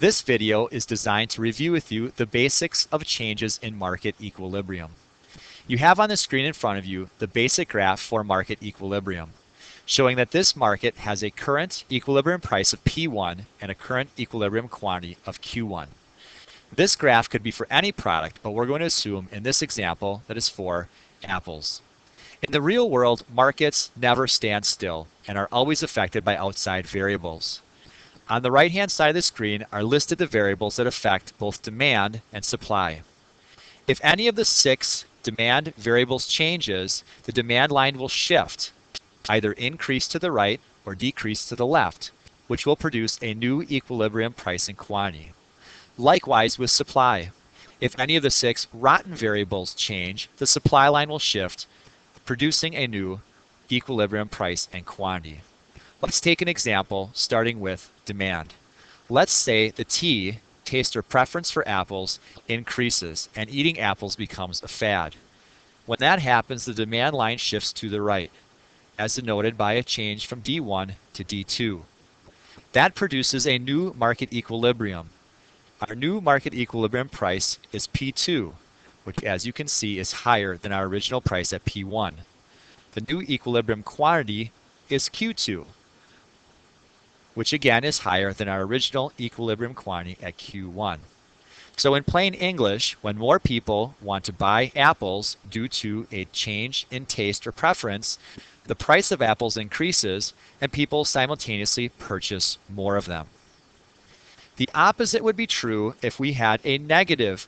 This video is designed to review with you the basics of changes in market equilibrium. You have on the screen in front of you the basic graph for market equilibrium, showing that this market has a current equilibrium price of P1 and a current equilibrium quantity of Q1. This graph could be for any product, but we're going to assume in this example that it's for apples. In the real world, markets never stand still and are always affected by outside variables. On the right-hand side of the screen are listed the variables that affect both demand and supply. If any of the 6 demand variables changes, the demand line will shift, either increase to the right or decrease to the left, which will produce a new equilibrium price and quantity. Likewise with supply. If any of the 6 rotten variables change, the supply line will shift, producing a new equilibrium price and quantity. Let's take an example starting with demand. Let's say the T, taste or preference for apples, increases and eating apples becomes a fad. When that happens, the demand line shifts to the right, as denoted by a change from D1 to D2. That produces a new market equilibrium. Our new market equilibrium price is P2, which as you can see is higher than our original price at P1. The new equilibrium quantity is Q2, which again is higher than our original equilibrium quantity at Q1. So in plain English, when more people want to buy apples due to a change in taste or preference, the price of apples increases and people simultaneously purchase more of them. The opposite would be true if we had a negative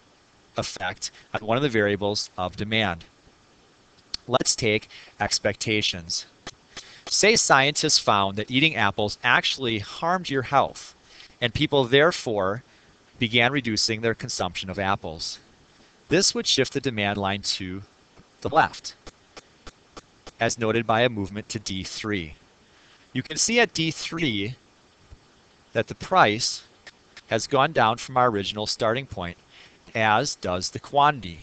effect on one of the variables of demand. Let's take expectations. Say scientists found that eating apples actually harmed your health, and people therefore began reducing their consumption of apples. This would shift the demand line to the left, as noted by a movement to D3. You can see at D3 that the price has gone down from our original starting point, as does the quantity.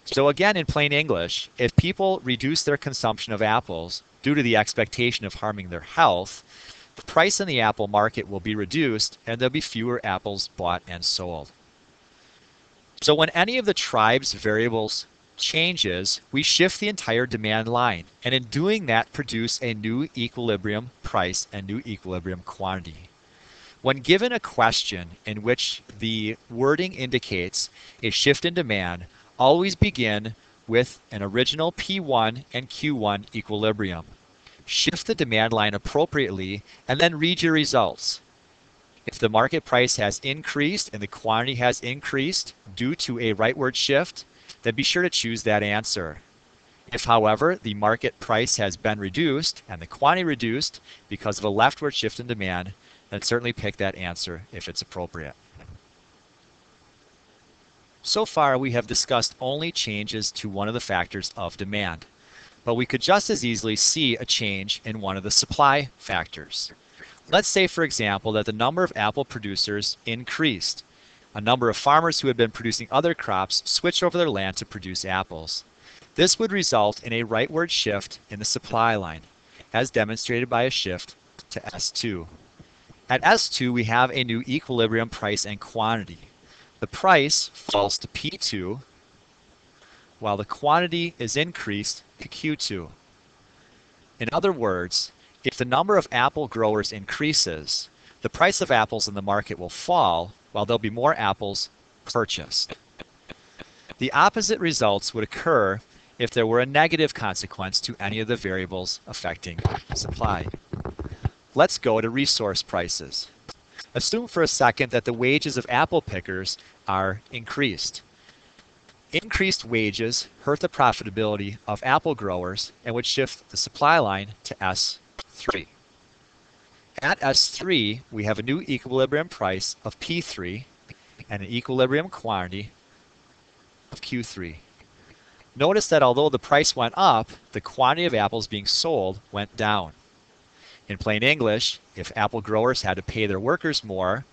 So again, in plain English, if people reduce their consumption of apples due to the expectation of harming their health, the price in the apple market will be reduced and there'll be fewer apples bought and sold. So when any of the tribe's variables changes, we shift the entire demand line, and in doing that produce a new equilibrium price and new equilibrium quantity. When given a question in which the wording indicates a shift in demand, always begin with an original P1 and Q1 equilibrium. Shift the demand line appropriately and then read your results. If the market price has increased and the quantity has increased due to a rightward shift, then be sure to choose that answer. If, however, the market price has been reduced and the quantity reduced because of a leftward shift in demand, then certainly pick that answer if it's appropriate. So far, we have discussed only changes to one of the factors of demand, but we could just as easily see a change in one of the supply factors. Let's say, for example, that the number of apple producers increased. A number of farmers who had been producing other crops switched over their land to produce apples. This would result in a rightward shift in the supply line, as demonstrated by a shift to S2. At S2, we have a new equilibrium price and quantity. The price falls to P2, while the quantity is increased to Q2. In other words, if the number of apple growers increases, the price of apples in the market will fall, while there'll be more apples purchased. The opposite results would occur if there were a negative consequence to any of the variables affecting supply. Let's go to resource prices. Assume for a second that the wages of apple pickers are increased. Increased wages hurt the profitability of apple growers and would shift the supply line to S3. At S3, we have a new equilibrium price of P3 and an equilibrium quantity of Q3. Notice that although the price went up, the quantity of apples being sold went down. In plain English, if apple growers had to pay their workers more,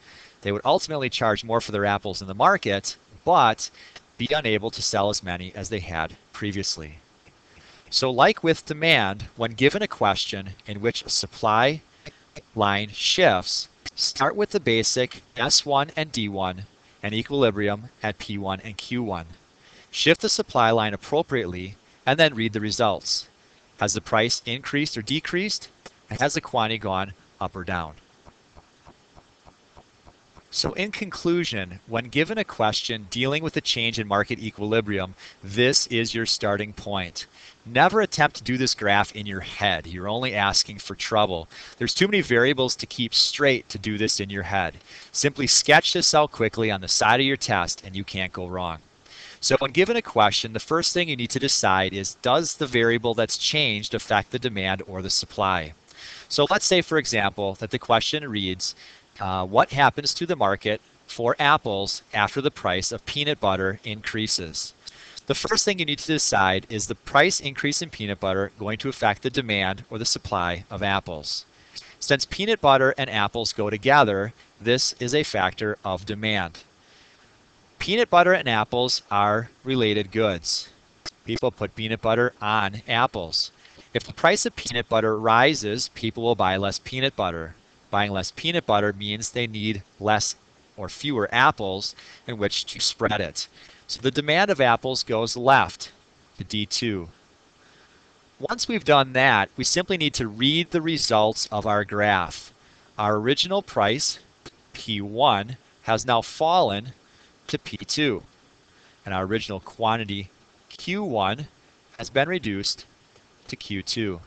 they would ultimately charge more for their apples in the market, but be unable to sell as many as they had previously. So like with demand, when given a question in which a supply line shifts, Start with the basic S1 and D1 and equilibrium at P1 and Q1. Shift the supply line appropriately and then read the results. Has the price increased or decreased? And has the quantity gone up or down? So in conclusion, when given a question dealing with a change in market equilibrium, this is your starting point. Never attempt to do this graph in your head. You're only asking for trouble. There's too many variables to keep straight to do this in your head. Simply sketch this out quickly on the side of your test and you can't go wrong. So when given a question, the first thing you need to decide is, does the variable that's changed affect the demand or the supply? So let's say, for example, that the question reads, what happens to the market for apples after the price of peanut butter increases? The first thing you need to decide is, the price increase in peanut butter going to affect the demand or the supply of apples? Since peanut butter and apples go together, this is a factor of demand. Peanut butter and apples are related goods. People put peanut butter on apples. If the price of peanut butter rises, people will buy less peanut butter. Buying less peanut butter means they need less or fewer apples in which to spread it. So the demand of apples goes left to D2. Once we've done that, we simply need to read the results of our graph. Our original price, P1, has now fallen to P2. And our original quantity, Q1, has been reduced to Q2.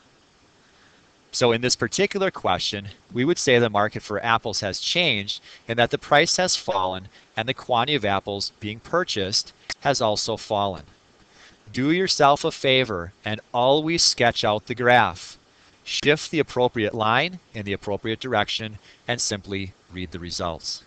So in this particular question, we would say the market for apples has changed and that the price has fallen and the quantity of apples being purchased has also fallen. Do yourself a favor and always sketch out the graph. Shift the appropriate line in the appropriate direction and simply read the results.